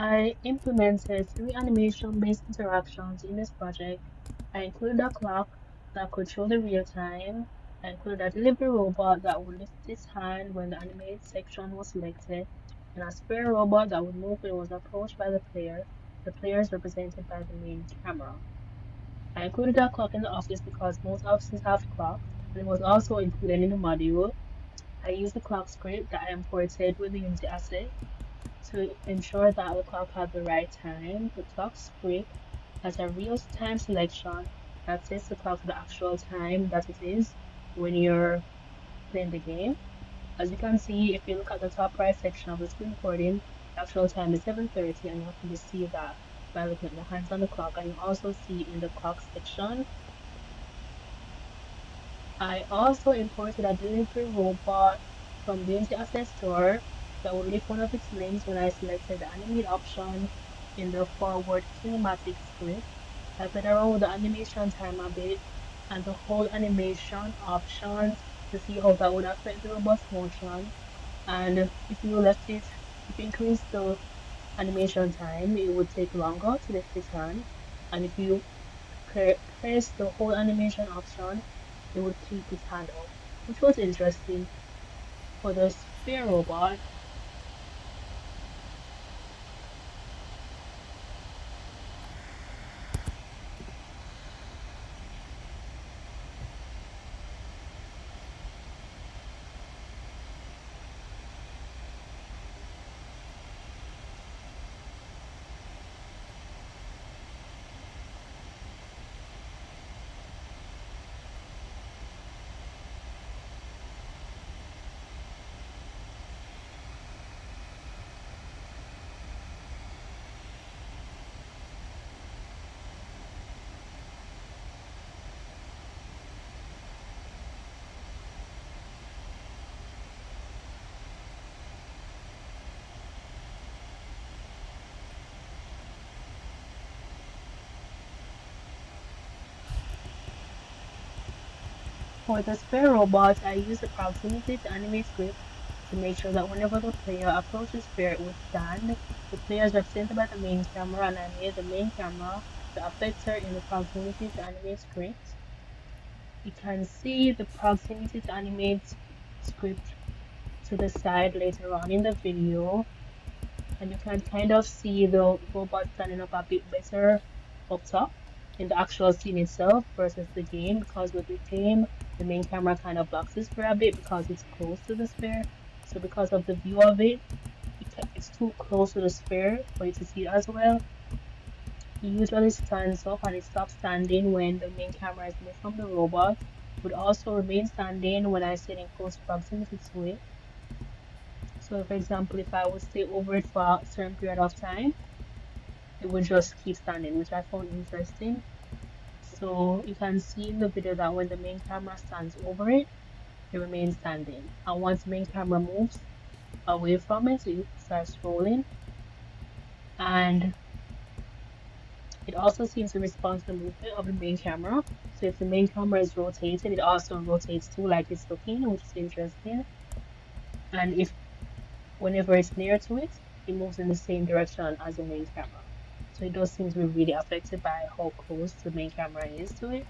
I implemented three animation-based interactions in this project. I included a clock that could show the real time. I included a delivery robot that would lift its hand when the animated section was selected, and a spare robot that would move when it was approached by the player. The player is represented by the main camera. I included a clock in the office because most offices have clocks, and it was also included in the module. I used the clock script that I imported with the Unity asset to ensure that the clock had the right time. The clock script has a real-time selection that sets the clock to the actual time that it is when you're playing the game. As you can see, if you look at the top right section of the screen recording, the actual time is 7:30, and you can see that by looking at the hands on the clock, and you also see in the clock section. I also imported a delivery robot from the Unity Asset Store that would lift one of its limbs when I selected the animate option in the forward kinematic script. I played around with the animation time a bit and the whole animation options to see how that would affect the robot's motion. And if you left it, if you increase the animation time, it would take longer to lift its hand. And if you press the whole animation option, it would keep its hand up, which was interesting. For the spare robot, for the spare robot, I use the proximity to animate script to make sure that whenever the player approaches spare, it would stand. The player is represented by the main camera, and I made the main camera the affector in the proximity to animate script. You can see the proximity to animate script to the side later on in the video, and you can kind of see the robot standing up a bit better up top in the actual scene itself versus the game, because with the game the main camera kind of blocks the sphere a bit because it's close to the sphere. So because of the view of it, it's too close to the sphere for you to see it as well. It usually stands up and it stops standing when the main camera is moved from the robot. It would also remain standing when I sit in close proximity to it. So for example, if I would stay over it for a certain period of time, it would just keep standing, which I found interesting. So you can see in the video that when the main camera stands over it, it remains standing. And once the main camera moves away from it, it starts rolling. And it also seems to respond to the movement of the main camera. So if the main camera is rotating, it also rotates too, like it's looking, which is interesting. And if whenever it's near to it, it moves in the same direction as the main camera. So it does seem to be really affected by how close the main camera is to it.